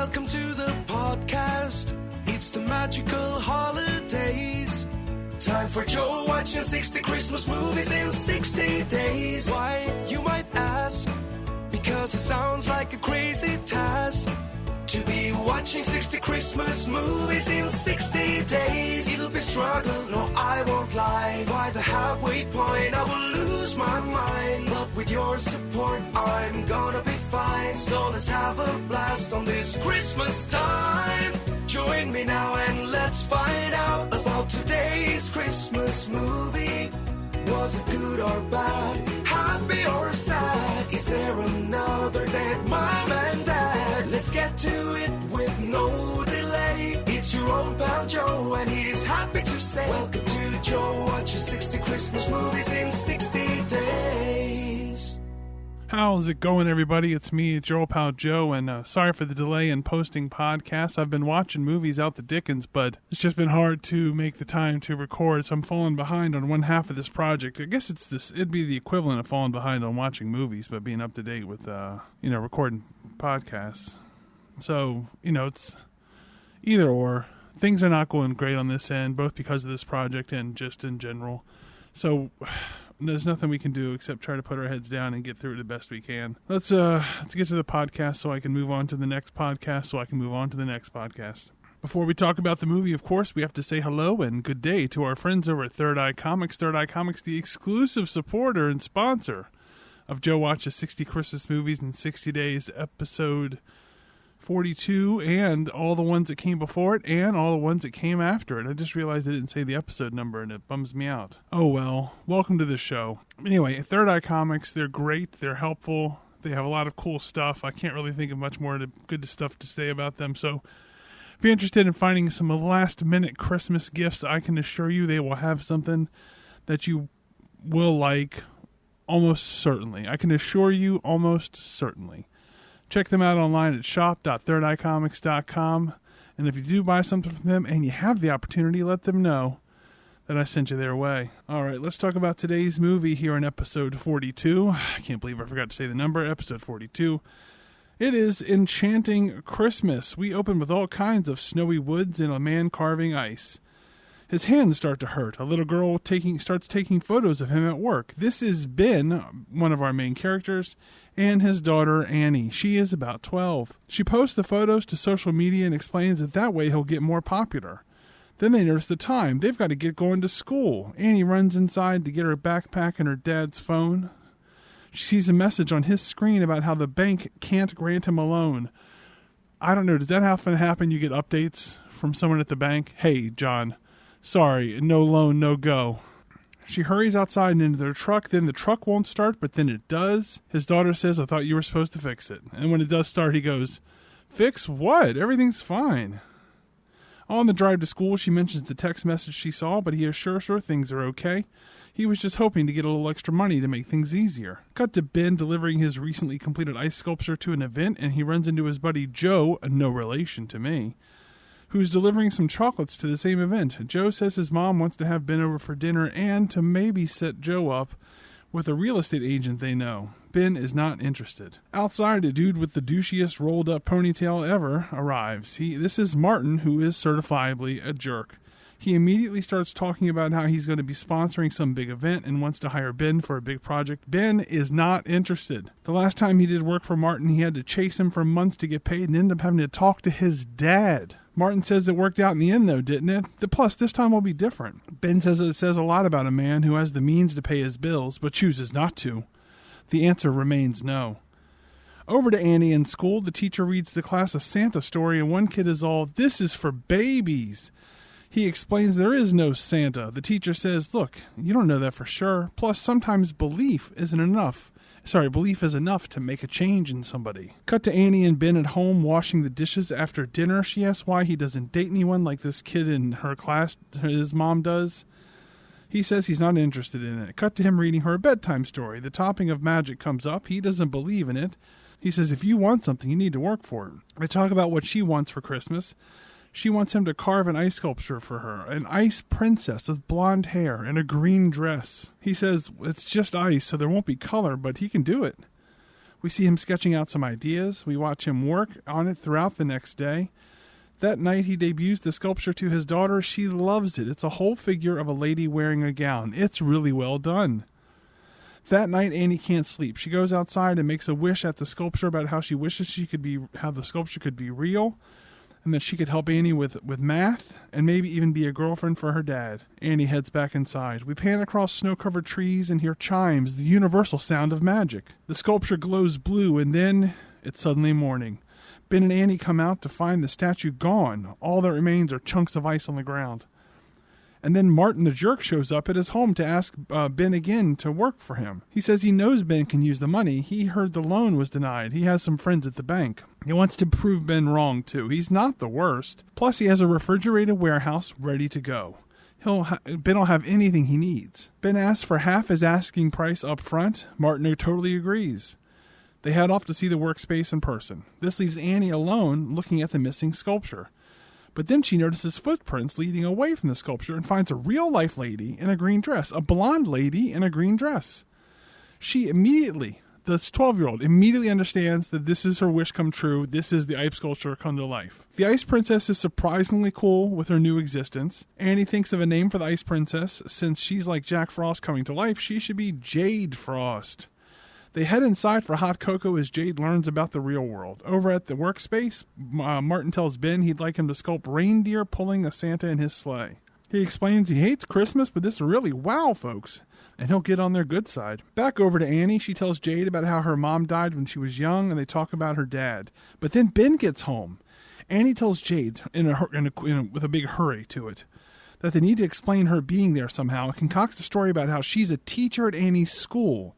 Welcome to the podcast. It's the magical holidays. Time for Joe watching 60 Christmas movies in 60 days. Why, you might ask? Because it sounds like a crazy task to be watching 60 Christmas movies in 60 days. It'll be struggle, no I won't lie. By the halfway point I will lose my mind, but with your support I'm gonna be fine. So let's have a blast on this Christmas time. Join me now and let's find out about today's Christmas movie. Was it good or bad? Happy or sad? Is there another dead mom and dad? Let's get to it with no delay. It's your old pal Joe and he's happy to say welcome to Joe watches 60 Christmas movies in 60 days. How's it going, everybody? It's me, your old pal Joe, and sorry for the delay in posting podcasts. I've been watching movies out the dickens, but it's just been hard to make the time to record, so I'm falling behind on one half of this project. I guess it'd be the equivalent of falling behind on watching movies, but being up to date with, recording podcasts. So, it's either or. Things are not going great on this end, both because of this project and just in general. So there's nothing we can do except try to put our heads down and get through it the best we can. Let's get to the podcast so I can move on to the next podcast Before we talk about the movie, of course, we have to say hello and good day to our friends over at Third Eye Comics. Third Eye Comics, the exclusive supporter and sponsor of Joe Watches 60 Christmas Movies in 60 Days, episode 42, and all the ones that came before it, and all the ones that came after it. I just realized I didn't say the episode number, and it bums me out. Oh well, welcome to the show. Anyway, Third Eye Comics, they're great, they're helpful, they have a lot of cool stuff. I can't really think of much more good stuff to say about them, so if you're interested in finding some last-minute Christmas gifts, I can assure you they will have something that you will like almost certainly. I can assure you almost certainly. Check them out online at shop.thirdeyecomics.com. And if you do buy something from them and you have the opportunity, let them know that I sent you their way. All right, let's talk about today's movie here in episode 42. I can't believe I forgot to say the number, episode 42. It is Enchanting Christmas. We open with all kinds of snowy woods and a man carving ice. His hands start to hurt. A little girl starts taking photos of him at work. This is Ben, one of our main characters, and his daughter, Annie. She is about 12. She posts the photos to social media and explains that way he'll get more popular. Then they notice the time. They've got to get going to school. Annie runs inside to get her backpack and her dad's phone. She sees a message on his screen about how the bank can't grant him a loan. I don't know, does that often happen? You get updates from someone at the bank? Hey, John, sorry, no loan, no go. She hurries outside and into their truck. Then the truck won't start, but then it does. His daughter says, I thought you were supposed to fix it. And when it does start, he goes, fix what? Everything's fine. On the drive to school, she mentions the text message she saw, but he assures her things are okay. He was just hoping to get a little extra money to make things easier. Cut to Ben delivering his recently completed ice sculpture to an event, and he runs into his buddy Joe, no relation to me, who's delivering some chocolates to the same event. Joe says his mom wants to have Ben over for dinner and to maybe set Joe up with a real estate agent they know. Ben is not interested. Outside, a dude with the douchiest rolled-up ponytail ever arrives. This is Martin, who is certifiably a jerk. He immediately starts talking about how he's going to be sponsoring some big event and wants to hire Ben for a big project. Ben is not interested. The last time he did work for Martin, he had to chase him for months to get paid and ended up having to talk to his dad. Martin says it worked out in the end, though, didn't it? Plus, this time will be different. Ben says it says a lot about a man who has the means to pay his bills, but chooses not to. The answer remains no. Over to Annie in school, the teacher reads the class a Santa story, and one kid is all, "This is for babies." He explains there is no Santa. The teacher says, look, you don't know that for sure. Plus, sometimes belief is enough to make a change in somebody. Cut to Annie and Ben at home washing the dishes after dinner. She asks why he doesn't date anyone like this kid in her class his mom does. He says he's not interested in it. Cut to him reading her a bedtime story. The topic of magic comes up. He doesn't believe in it. He says if you want something, you need to work for it. They talk about what she wants for Christmas. She wants him to carve an ice sculpture for her, an ice princess with blonde hair and a green dress. He says it's just ice, so there won't be color, but he can do it. We see him sketching out some ideas. We watch him work on it throughout the next day. That night he debuts the sculpture to his daughter. She loves it. It's a whole figure of a lady wearing a gown. It's really well done. That night Annie can't sleep. She goes outside and makes a wish at the sculpture about how she wishes how the sculpture could be real, and that she could help Annie with math, and maybe even be a girlfriend for her dad. Annie heads back inside. We pan across snow-covered trees and hear chimes, the universal sound of magic. The sculpture glows blue, and then it's suddenly morning. Ben and Annie come out to find the statue gone. All that remains are chunks of ice on the ground. And then Martin the jerk shows up at his home to ask Ben again to work for him. He says he knows Ben can use the money. He heard the loan was denied. He has some friends at the bank. He wants to prove Ben wrong, too. He's not the worst. Plus, he has a refrigerated warehouse ready to go. Ben will have anything he needs. Ben asks for half his asking price up front. Martin totally agrees. They head off to see the workspace in person. This leaves Annie alone looking at the missing sculpture. But then she notices footprints leading away from the sculpture and finds a real-life lady in a green dress, a blonde lady in a green dress. She immediately, this 12-year-old, immediately understands that this is her wish come true. This is the ice sculpture come to life. The ice princess is surprisingly cool with her new existence. Annie thinks of a name for the ice princess. Since she's like Jack Frost coming to life, she should be Jade Frost. They head inside for hot cocoa as Jade learns about the real world. Over at the workspace, Martin tells Ben he'd like him to sculpt reindeer pulling a Santa in his sleigh. He explains he hates Christmas, but this really wow folks, and he'll get on their good side. Back over to Annie, she tells Jade about how her mom died when she was young, and they talk about her dad. But then Ben gets home. Annie tells Jade, with a big hurry to it, that they need to explain her being there somehow, and concocts a story about how she's a teacher at Annie's school.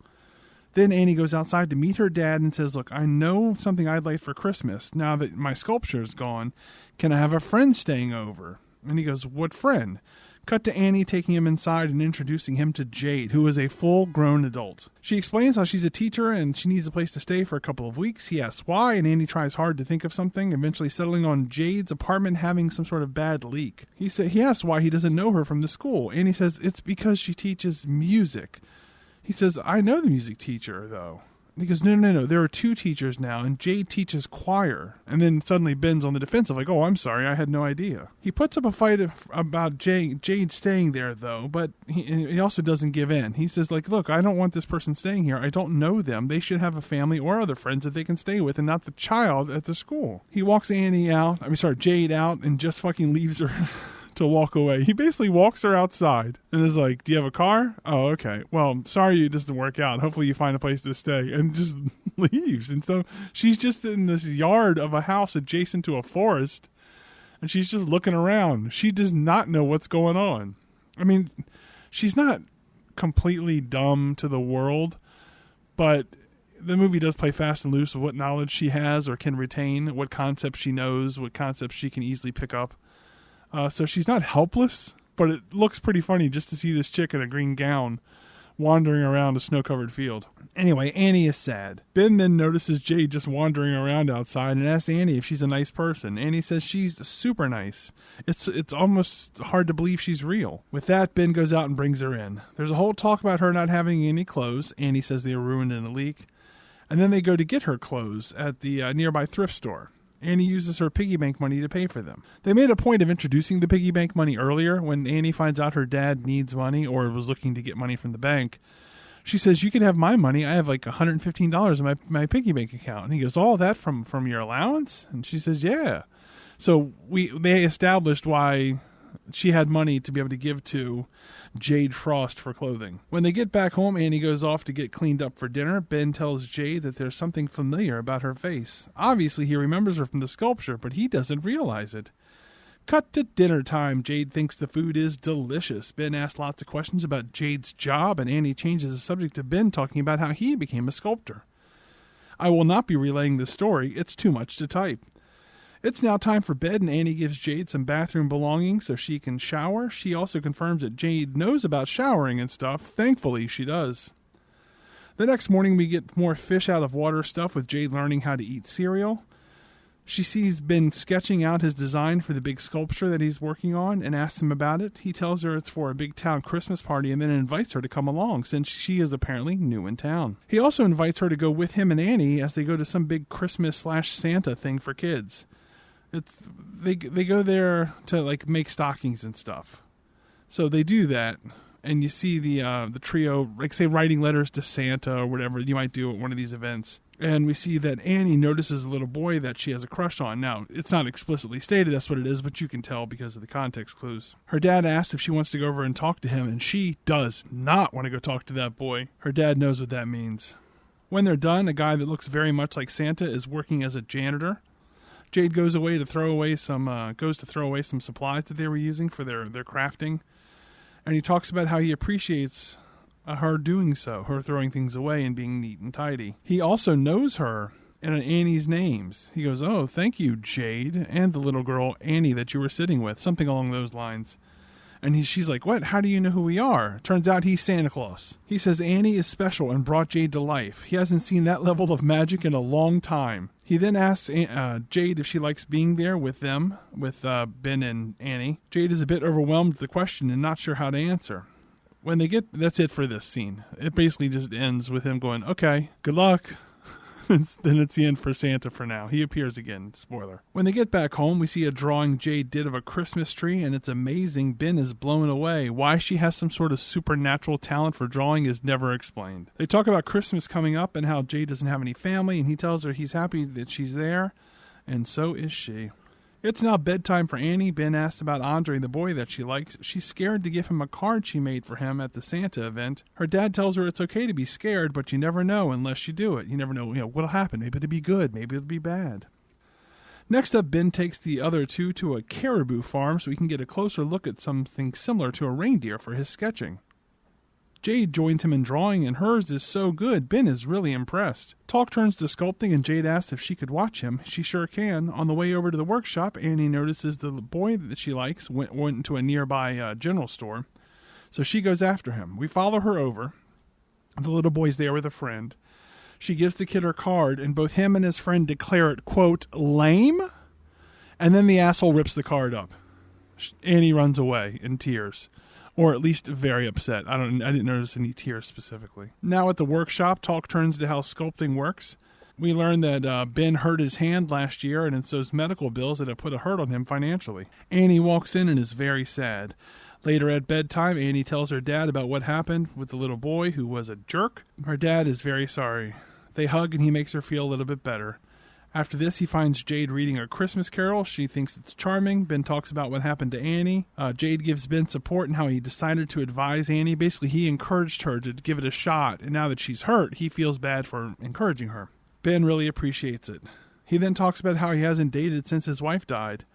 Then Annie goes outside to meet her dad and says, look, I know something I'd like for Christmas. Now that my sculpture is gone, can I have a friend staying over? And he goes, what friend? Cut to Annie taking him inside and introducing him to Jade, who is a full-grown adult. She explains how she's a teacher and she needs a place to stay for a couple of weeks. He asks why, and Annie tries hard to think of something, eventually settling on Jade's apartment having some sort of bad leak. He asks why he doesn't know her from the school. Annie says it's because she teaches music. He says, I know the music teacher, though. And he goes, no, there are two teachers now, and Jade teaches choir. And then suddenly Ben's on the defensive, like, oh, I'm sorry, I had no idea. He puts up a fight about Jade staying there, though, but he also doesn't give in. He says, like, look, I don't want this person staying here. I don't know them. They should have a family or other friends that they can stay with, and not the child at the school. He walks Jade out, and just fucking leaves her to walk away. He basically walks her outside and is like, do you have a car? Oh, okay. Well, sorry it doesn't work out. Hopefully you find a place to stay, and just leaves. And so she's just in this yard of a house adjacent to a forest, and she's just looking around. She does not know what's going on. I mean, she's not completely dumb to the world, but the movie does play fast and loose with what knowledge she has or can retain, what concepts she knows, what concepts she can easily pick up. So she's not helpless, but it looks pretty funny just to see this chick in a green gown wandering around a snow-covered field. Anyway, Annie is sad. Ben then notices Jade just wandering around outside and asks Annie if she's a nice person. Annie says she's super nice. It's almost hard to believe she's real. With that, Ben goes out and brings her in. There's a whole talk about her not having any clothes. Annie says they were ruined in a leak. And then they go to get her clothes at the nearby thrift store. Annie uses her piggy bank money to pay for them. They made a point of introducing the piggy bank money earlier when Annie finds out her dad needs money or was looking to get money from the bank. She says, you can have my money. I have like $115 in my piggy bank account. And he goes, all that from your allowance? And she says, yeah. So they established why she had money to be able to give to Jade Frost for clothing. When they get back home, Annie goes off to get cleaned up for dinner. Ben tells Jade that there's something familiar about her face. Obviously, he remembers her from the sculpture, but he doesn't realize it. Cut to dinner time. Jade thinks the food is delicious. Ben asks lots of questions about Jade's job, and Annie changes the subject to Ben talking about how he became a sculptor. I will not be relaying this story. It's too much to type. It's now time for bed, and Annie gives Jade some bathroom belongings so she can shower. She also confirms that Jade knows about showering and stuff. Thankfully, she does. The next morning, we get more fish out of water stuff with Jade learning how to eat cereal. She sees Ben sketching out his design for the big sculpture that he's working on and asks him about it. He tells her it's for a big town Christmas party and then invites her to come along since she is apparently new in town. He also invites her to go with him and Annie as they go to some big Christmas/Santa thing for kids. They go there to like make stockings and stuff. So they do that, and you see the trio, like say writing letters to Santa or whatever you might do at one of these events. And we see that Annie notices a little boy that she has a crush on. Now, it's not explicitly stated that's what it is, but you can tell because of the context clues. Her dad asks if she wants to go over and talk to him, and she does not want to go talk to that boy. Her dad knows what that means. When they're done, a guy that looks very much like Santa is working as a janitor. Jade goes to throw away some supplies that they were using for their crafting. And he talks about how he appreciates her doing so, her throwing things away and being neat and tidy. He also knows her and Annie's names. He goes, "Oh, thank you, Jade, and the little girl, Annie, that you were sitting with," something along those lines. And she's like, "What? How do you know who we are?" Turns out he's Santa Claus. He says Annie is special and brought Jade to life. He hasn't seen that level of magic in a long time. He then asks Jade if she likes being there with them, with Ben and Annie. Jade is a bit overwhelmed with the question and not sure how to answer. That's it for this scene. It basically just ends with him going, "Okay, good luck." Then it's the end for Santa for now. He appears again. Spoiler. When they get back home, we see a drawing Jade did of a Christmas tree, and it's amazing. Ben is blown away. Why she has some sort of supernatural talent for drawing is never explained. They talk about Christmas coming up and how Jade doesn't have any family, and he tells her he's happy that she's there, and so is she. It's now bedtime for Annie. Ben asks about Andre, the boy that she likes. She's scared to give him a card she made for him at the Santa event. Her dad tells her it's okay to be scared, but you never know unless you do it. You never know, what'll happen. Maybe it'll be good. Maybe it'll be bad. Next up, Ben takes the other two to a caribou farm so we can get a closer look at something similar to a reindeer for his sketching. Jade joins him in drawing, and hers is so good, Ben is really impressed. Talk turns to sculpting, and Jade asks if she could watch him. She sure can. On the way over to the workshop, Annie notices the boy that she likes went into a nearby general store, so she goes after him. We follow her over. The little boy's there with a friend. She gives the kid her card, and both him and his friend declare it, quote, lame, and then the asshole rips the card up. Annie runs away in tears. Or at least very upset. I didn't notice any tears specifically. Now at the workshop, talk turns to how sculpting works. We learn that Ben hurt his hand last year, and it's those medical bills that have put a hurt on him financially. Annie walks in and is very sad. Later at bedtime, Annie tells her dad about what happened with the little boy who was a jerk. Her dad is very sorry. They hug and he makes her feel a little bit better. After this, he finds Jade reading a Christmas carol. She thinks it's charming. Ben talks about what happened to Annie. Jade gives Ben support and how he decided to advise Annie. Basically, he encouraged her to give it a shot, and now that she's hurt, he feels bad for encouraging her. Ben really appreciates it. He then talks about how he hasn't dated since his wife died.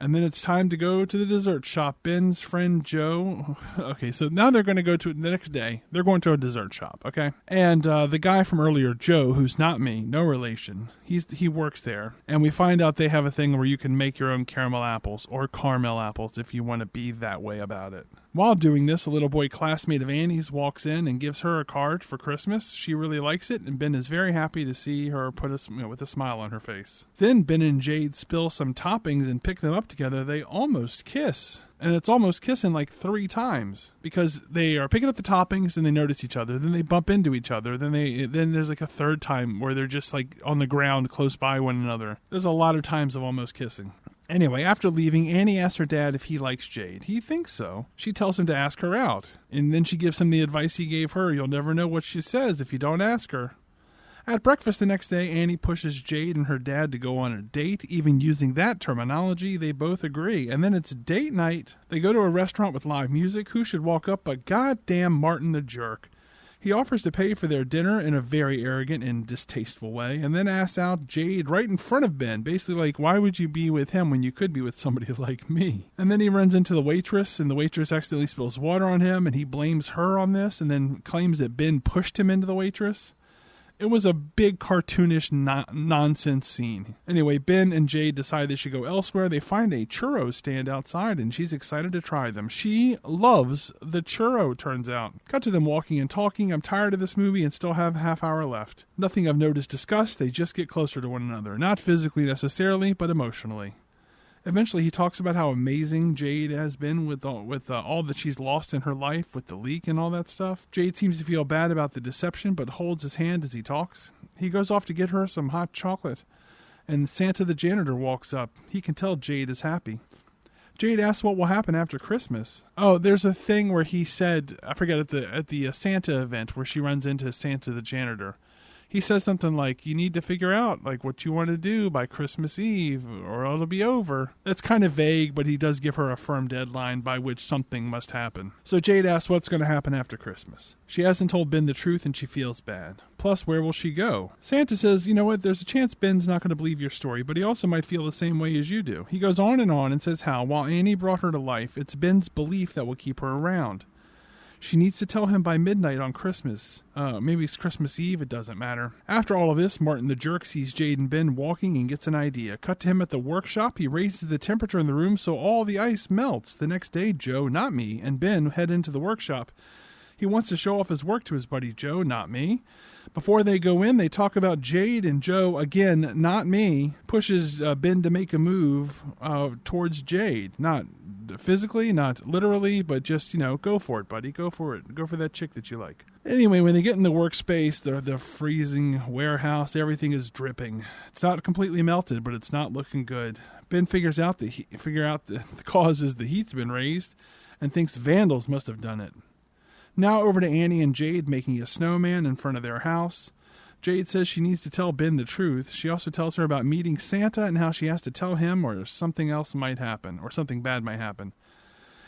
And then it's time to go to the dessert shop. Ben's friend Joe. Okay, so now they're going to go to the next day. They're going to a dessert shop, okay? And the guy from earlier, Joe, who's not me, no relation, he works there. And we find out they have a thing where you can make your own caramel apples or caramel apples if you want to be that way about it. While doing this, a little boy classmate of Annie's walks in and gives her a card for Christmas. She really likes it, and Ben is very happy to see her put with a smile on her face. Then Ben and Jade spill some toppings and pick them up together. They almost kiss. And it's almost kissing like 3 times because they are picking up the toppings and they notice each other. Then they bump into each other. Then there's like a third time where they're just like on the ground close by one another. There's a lot of times of almost kissing. Anyway, after leaving, Annie asks her dad if he likes Jade. He thinks so. She tells him to ask her out. And then she gives him the advice he gave her. You'll never know what she says if you don't ask her. At breakfast the next day, Annie pushes Jade and her dad to go on a date. Even using that terminology, they both agree. And then it's date night. They go to a restaurant with live music. Who should walk up but goddamn Martin the jerk? He offers to pay for their dinner in a very arrogant and distasteful way, and then asks out Jade right in front of Ben, basically like, why would you be with him when you could be with somebody like me? And then he runs into the waitress, and the waitress accidentally spills water on him, and he blames her on this, and then claims that Ben pushed him into the waitress. It was a big cartoonish nonsense scene. Anyway, Ben and Jade decide they should go elsewhere. They find a churro stand outside, and she's excited to try them. She loves the churro, turns out. Cut to them walking and talking. I'm tired of this movie and still have a half hour left. Nothing of note is discussed. They just get closer to one another. Not physically necessarily, but emotionally. Eventually, he talks about how amazing Jade has been with all that she's lost in her life, with the leak and all that stuff. Jade seems to feel bad about the deception, but holds his hand as he talks. He goes off to get her some hot chocolate, and Santa the janitor walks up. He can tell Jade is happy. Jade asks what will happen after Christmas. Oh, there's a thing where he said, I forget, at the Santa event where she runs into Santa the janitor. He says something like, you need to figure out like what you want to do by Christmas Eve or it'll be over. That's kind of vague, but he does give her a firm deadline by which something must happen. So Jade asks what's going to happen after Christmas. She hasn't told Ben the truth and she feels bad. Plus, where will she go? Santa says, you know what, there's a chance Ben's not going to believe your story, but he also might feel the same way as you do. He goes on and says how, while Annie brought her to life, it's Ben's belief that will keep her around. She needs to tell him by midnight on Christmas. Maybe it's Christmas Eve, it doesn't matter. After all of this, Martin the jerk sees Jade and Ben walking and gets an idea. Cut to him at the workshop. He raises the temperature in the room so all the ice melts. The next day, Joe, not me, and Ben head into the workshop. He wants to show off his work to his buddy Joe, not me. Before they go in, they talk about Jade, and Joe, again, not me, pushes Ben to make a move towards Jade. Not physically, not literally, but just, go for it, buddy. Go for it. Go for that chick that you like. Anyway, when they get in the workspace, the freezing warehouse, everything is dripping. It's not completely melted, but it's not looking good. Ben figures out the cause is the heat's been raised and thinks vandals must have done it. Now over to Annie and Jade making a snowman in front of their house. Jade says she needs to tell Ben the truth. She also tells her about meeting Santa and how she has to tell him or something else might happen, or something bad might happen.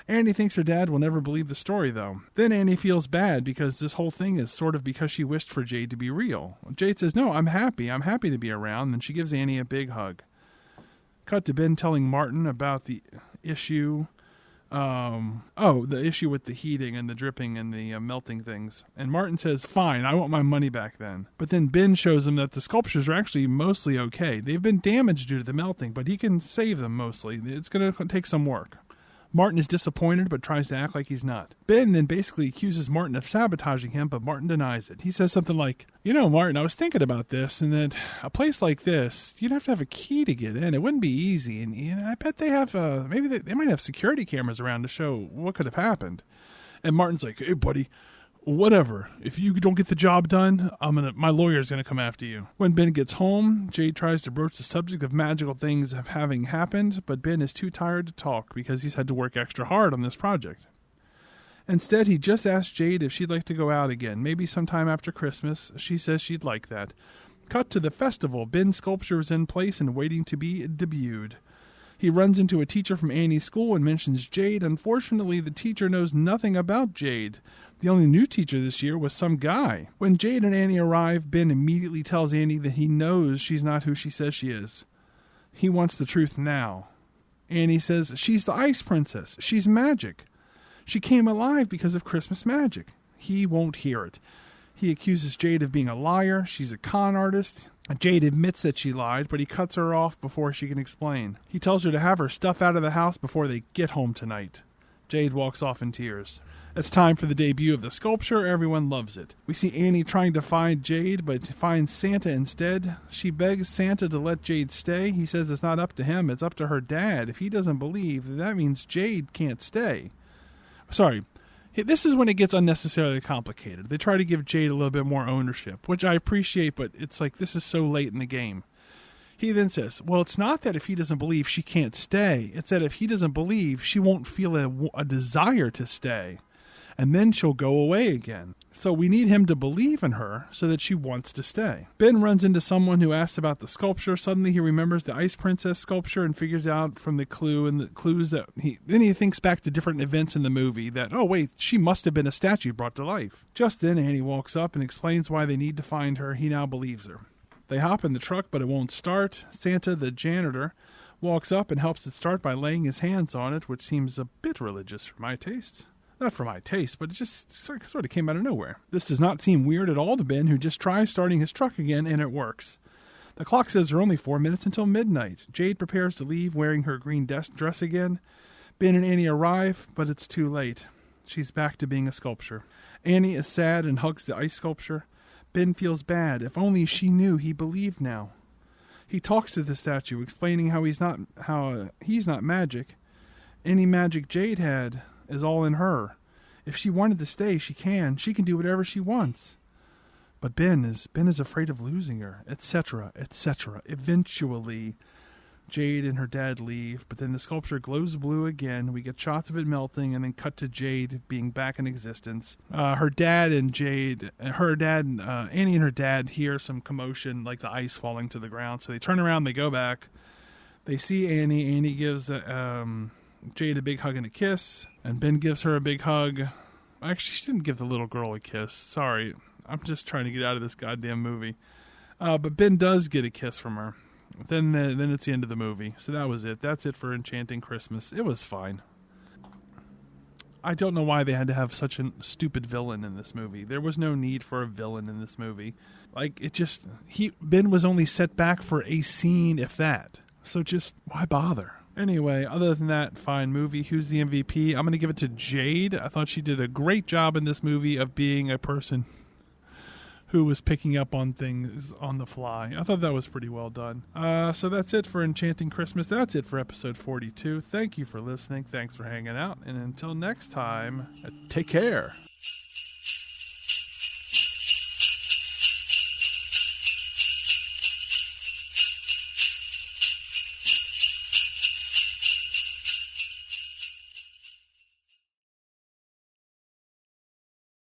Annie thinks her dad will never believe the story, though. Then Annie feels bad because this whole thing is sort of because she wished for Jade to be real. Jade says, no, I'm happy to be around, and she gives Annie a big hug. Cut to Ben telling Martin about the issue. The issue with the heating and the dripping and the melting things. And Martin says, fine, I want my money back then. But then Ben shows him that the sculptures are actually mostly okay. They've been damaged due to the melting, but he can save them mostly. It's going to take some work. Martin is disappointed, but tries to act like he's not. Ben then basically accuses Martin of sabotaging him, but Martin denies it. He says something like, Martin, I was thinking about this, and that a place like this, you'd have to have a key to get in. It wouldn't be easy, and I bet they have, maybe they might have security cameras around to show what could have happened. And Martin's like, hey, buddy, whatever. If you don't get the job done, my lawyer's gonna come after you. When Ben gets home, Jade tries to broach the subject of magical things having happened, but Ben is too tired to talk because he's had to work extra hard on this project. Instead, he just asks Jade if she'd like to go out again, maybe sometime after Christmas. She says she'd like that. Cut to the festival. Ben's sculpture is in place and waiting to be debuted. He runs into a teacher from Annie's school and mentions Jade. Unfortunately, the teacher knows nothing about Jade. The only new teacher this year was some guy. When Jade and Annie arrive, Ben immediately tells Annie that he knows she's not who she says she is. He wants the truth now. Annie says she's the Ice Princess. She's magic. She came alive because of Christmas magic. He won't hear it. He accuses Jade of being a liar. She's a con artist. Jade admits that she lied, but he cuts her off before she can explain. He tells her to have her stuff out of the house before they get home tonight. Jade walks off in tears. It's time for the debut of the sculpture. Everyone loves it. We see Annie trying to find Jade, but finds Santa instead. She begs Santa to let Jade stay. He says it's not up to him, it's up to her dad. If he doesn't believe, that means Jade can't stay. Sorry. This is when it gets unnecessarily complicated. They try to give Jade a little bit more ownership, which I appreciate, but it's like this is so late in the game. He then says, well, it's not that if he doesn't believe she can't stay. It's that if he doesn't believe, she won't feel a desire to stay. And then she'll go away again. So we need him to believe in her so that she wants to stay. Ben runs into someone who asks about the sculpture. Suddenly he remembers the Ice Princess sculpture and figures out from the clue and the clues that then he thinks back to different events in the movie that, oh wait, she must have been a statue brought to life. Just then Annie walks up and explains why they need to find her. He now believes her. They hop in the truck, but it won't start. Santa, the janitor, walks up and helps it start by laying his hands on it, which seems a bit religious for my tastes. Not for my taste, but it just sort of came out of nowhere. This does not seem weird at all to Ben, who just tries starting his truck again, and it works. The clock says there are only 4 minutes until midnight. Jade prepares to leave wearing her green dress again. Ben and Annie arrive, but it's too late. She's back to being a sculpture. Annie is sad and hugs the ice sculpture. Ben feels bad. If only she knew he believed now. He talks to the statue, explaining how he's not magic. Any magic Jade had is all in her. If she wanted to stay, she can. She can do whatever she wants. But Ben is afraid of losing her, etc., etc. Eventually, Jade and her dad leave, but then the sculpture glows blue again. We get shots of it melting, and then cut to Jade being back in existence. Annie and her dad hear some commotion, like the ice falling to the ground. So they turn around, they go back. They see Annie. Annie gives Jade a big hug and a kiss, and Ben gives her a big hug. Actually, she didn't give the little girl a kiss. Sorry, I'm just trying to get out of this goddamn movie. But Ben does get a kiss from her. Then it's the end of the movie. So that was it. That's it for Enchanting Christmas. It was fine. I don't know why they had to have such a stupid villain in this movie. There was no need for a villain in this movie. Ben was only set back for a scene, if that. So just, why bother? Anyway, other than that, fine movie. Who's the MVP? I'm going to give it to Jade. I thought she did a great job in this movie of being a person who was picking up on things on the fly. I thought that was pretty well done. So that's it for Enchanting Christmas. That's it for episode 42. Thank you for listening. Thanks for hanging out. And until next time, take care.